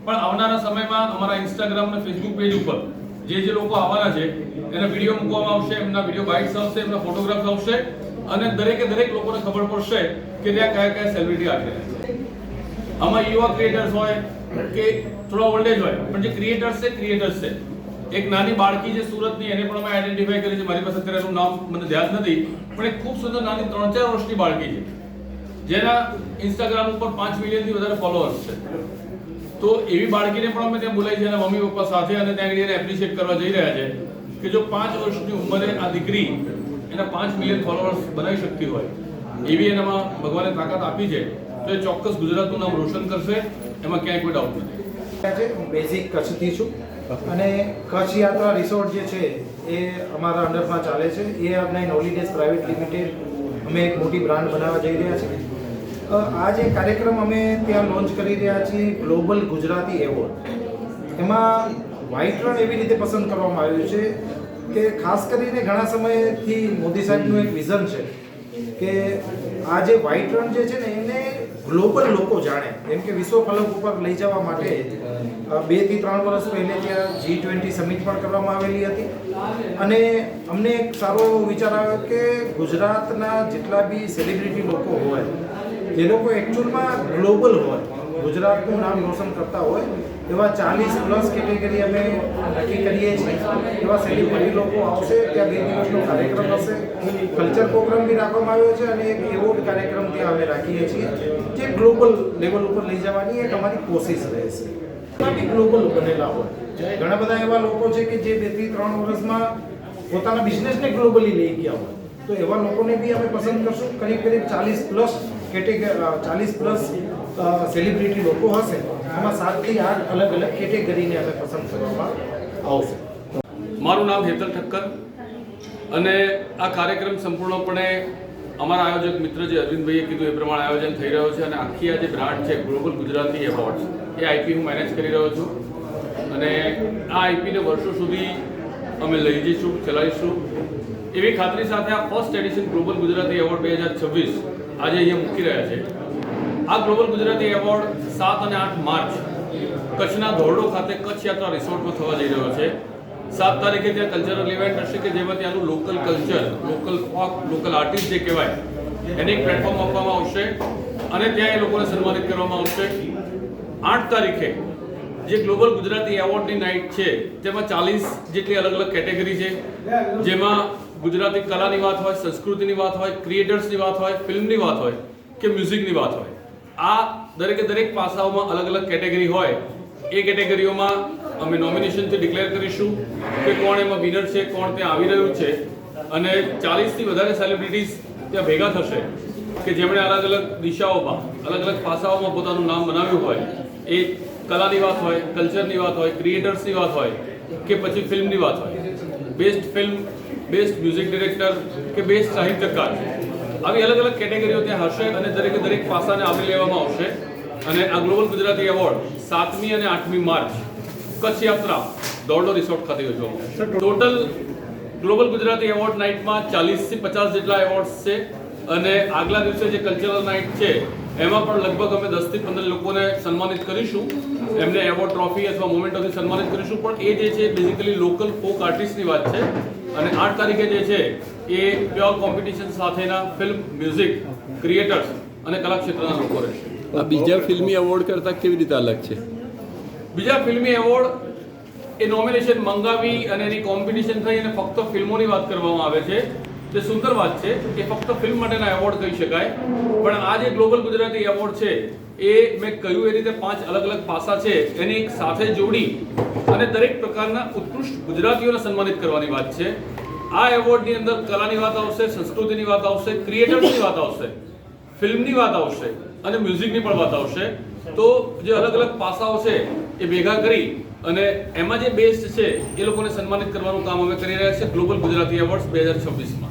પણ આવનારા સમયમાં અમારા ઇન્સ્ટાગ્રામ અને ફેસબુક પેજ ઉપર જે લોકો આવવાના છે એના વિડીયો મૂકવામાં આવશે, એમના વિડીયો બાઇટ્સ આવશે, એમના ફોટોગ્રાફ્સ આવશે અને દરેક લોકોને ખબર પડશે કે ત્યાં કયા સેલિબ્રિટી આવી રહ્યા છે. આમાં યુવા ક્રિએટર્સ હોય કે થોડા ઓલ્ડેજ હોય, પણ જે ક્રિએટર્સ છે એક નાની બાળકી જે સુરતની, એને પણ અમે આઈડેન્ટિફાઈ કરી છે. મારી પાસે અત્યારે એનું નામ મને ધ્યાન નથી, પણ એક ખૂબ સુંદર નાની 3-4 વર્ષની બાળકી છે જેના ઇન્સ્ટાગ્રામ ઉપર 5 મિલિયનથી વધારે ફોલોઅર્સ છે. તો એવી બાળકીને પણ અમે ત્યાં બોલાવી છે એના મમ્મી પપ્પા સાથે, અને ત્યાં આગળ એને એપ્રિશિએટ કરવા જઈ રહ્યા છે કે જો 5 વર્ષની ઉંમરે આ દીકરી એના 5 મિલિયન ફોલોઅર્સ બનાવી શકતી હોય, એવી એનામાં ભગવાને તાકાત આપી છે, તો એ ચોક્કસ ગુજરાતનું નામ રોશન કરશે, એમાં ક્યાંય કોઈ ડાઉટ નથી. હું બેઝિક કચ્છથી છું અને કચ્છ યાત્રા રિસોર્ટ જે છે એ અમારા અંડરમાં ચાલે છે. એ આપણે હોલિડેઝ પ્રાઇવેટ લિમિટેડ અમે એક મોટી બ્રાન્ડ બનાવવા જઈ રહ્યા છીએ. આ જે કાર્યક્રમ અમે ત્યાં લોન્ચ કરી રહ્યા છીએ, ગ્લોબલ ગુજરાતી એવોર્ડ, એમાં વ્હાઇટ રણ એવી રીતે પસંદ કરવામાં આવ્યું છે કે ખાસ કરીને ઘણા સમયથી મોદી સાહેબનું એક વિઝન છે કે આ જે વ્હાઇટ રણ જે છે ને એને ગ્લોબલ લોકો જાણે, કેમ કે વિશ્વ ફલક ઉપર લઈ જવા માટે 2 થી 3 વર્ષ પહેલે ત્યાં G20 સમિટ પણ કરવામાં આવેલી હતી. અને અમને એક સારો એવો વિચાર આવ્યો કે ગુજરાતના જેટલા બી સેલિબ્રિટી લોકો હોય, જે લોકો એકચ્યુઅલમાં ગ્લોબલ હોય, ગુજરાતનું નામ રોશન કરતા હોય, એવા 40+ કેટેગરી અમે નક્કી કરીએ છીએ. એવા સેલિબ્રિટી લોકો આવશે, ત્યાં 2 દિવસનો કાર્યક્રમ હશે, કલ્ચર પ્રોગ્રામ બી રાખવામાં આવ્યો છે અને એક એવોર્ડ કાર્યક્રમ ત્યાં અમે રાખીએ છીએ જે ગ્લોબલ લેવલ ઉપર લઈ જવાની એક અમારી કોશિશ રહેશે. એમાં બી ગ્લોબલ બનેલા હોય ઘણા બધા એવા લોકો છે કે જે 2 થી 3 વર્ષમાં પોતાના બિઝનેસને ગ્લોબલી લઈ ગયા હોય, તો એવા લોકોને બી અમે પસંદ કરશું. કરીબ 40+ સેલિબ્રિટી લોકો હશે, એમાં 7 થી 8 અલગ કેટેગરીને અમે પસંદ કરવામાં આવશે. મારું નામ હેતલ ઠક્કર, અને આ કાર્યક્રમ સંપૂર્ણપણે અમારા આયોજક મિત્ર જે અરવિંદભાઈએ કીધું એ પ્રમાણે આયોજન થઈ રહ્યો છે. અને આખી આ જે બ્રાન્ડ છે ગ્લોબલ ગુજરાતી એવોર્ડ્સ, એ આઈપી હું મેનેજ કરી રહ્યો છું. અને આ આઈપીને વર્ષો સુધી અમે લઈ જઈશું, ચલાવીશું એવી ખાતરી સાથે આ first addition global Gujarati award 2026 આજે અહીંયા મૂકી રહ્યા છે. આ ગ્લોબલ ગુજરાતી એવોર્ડ 7 અને 8 માર્ચ કચ્છના ધોરડો ખાતે કચ્છ યાત્રા રિસોર્ટમાં થવા જઈ રહ્યો છે. 7 તારીખે ત્યાં કલ્ચરલ ઇવેન્ટ હશે કે જેમાં ત્યાંનું local culture, local folk, local artist જે કહેવાય એને એક પ્લેટફોર્મ આપવામાં આવશે અને ત્યાં એ લોકોને સન્માનિત કરવામાં આવશે. 8 તારીખે જે ગ્લોબલ ગુજરાતી એવોર્ડની નાઇટ છે તેમાં 40 જેટલી અલગ કેટેગરી છે, જેમાં ગુજરાતી કલાની વાત હોય, સંસ્કૃતિની વાત હોય, ક્રિએટર્સની વાત હોય, ફિલ્મની વાત હોય કે મ્યુઝિકની વાત હોય, આ દરેક પાસાઓમાં અલગ કેટેગરી હોય. એ કેટેગરીઓમાં અમે નોમિનેશનથી ડિક્લેર કરીશું કે કોણ એમાં વિનર છે, કોણ ત્યાં આવી રહ્યું છે. અને 40થી વધારે સેલિબ્રિટીઝ ત્યાં ભેગા થશે કે જેમણે અલગ દિશાઓમાં, અલગ પાસાઓમાં પોતાનું નામ બનાવ્યું હોય. એ કલાની વાત હોય, કલ્ચરની વાત હોય, ક્રિએટર્સની વાત હોય કે પછી ફિલ્મની વાત હોય, best film, best music director કે બેસ્ટ સાહિત્યકાર, આવી અલગ કેટેગરીઓ ત્યાં હશે અને દરેક પાસાને આવરી લેવામાં આવશે. અને આ ગ્લોબલ ગુજરાતી એવોર્ડ 7મી અને 8મી માર્ચ કચ્છ યાત્રા ધોરડો રિસોર્ટ ખાતે યોજવામાં આવશે. ટોટલ ગ્લોબલ ગુજરાતી એવોર્ડ નાઇટમાં 40થી 50 જેટલા એવોર્ડ્સ છે. અને આગલા દિવસે જે કલ્ચરલ નાઇટ છે એમાં પણ લગભગ અમે 10 થી 15 લોકોને સન્માનિત કરીશું, એમને એવોર્ડ, ટ્રોફી અથવા મોમેન્ટોથી સન્માનિત કરીશું. પણ એ જે છે બેઝિકલી લોકલ ફોક આર્ટિસ્ટની વાત છે. અને 8 તારીખે જે છે એ પ્યોર કોમ્પિટિશન સાથેના ફિલ્મ, મ્યુઝિક, ક્રિએટર્સ અને કલા ક્ષેત્રના લોકો રહેશે. આ બીજા ફિલ્મી એવોર્ડ કરતાં કેવી રીતે અલગ છે? બીજા ફિલ્મી એવોર્ડ એ નોમિનેશન મંગાવી અને એની કોમ્પિટિશન થઈ અને ફક્ત ફિલ્મોની વાત કરવામાં આવે છે. તે સુંદર વાત છે, એ ફક્ત ફિલ્મ માટેના એવોર્ડ કહી શકાય. પણ આ જે ગ્લોબલ ગુજરાતી એવોર્ડ છે એ મેં કહ્યું એ રીતે 5 અલગ પાસા છે એને એક સાથે જોડી અને દરેક પ્રકારના ઉત્કૃષ્ટ ગુજરાતીઓને સન્માનિત કરવાની વાત છે. આ એવોર્ડની અંદર કલાની વાત આવશે, સંસ્કૃતિની વાત આવશે, ક્રિએટર્સની વાત આવશે, ફિલ્મની વાત આવશે અને મ્યુઝિકની પણ વાત આવશે. તો જે અલગ પાસાઓ છે એ ભેગા કરી અને એમાં જે બેસ્ટ છે એ લોકોને સન્માનિત કરવાનું કામ અમે કરી રહ્યા છીએ ગ્લોબલ ગુજરાતી એવોર્ડ્સ 2026માં.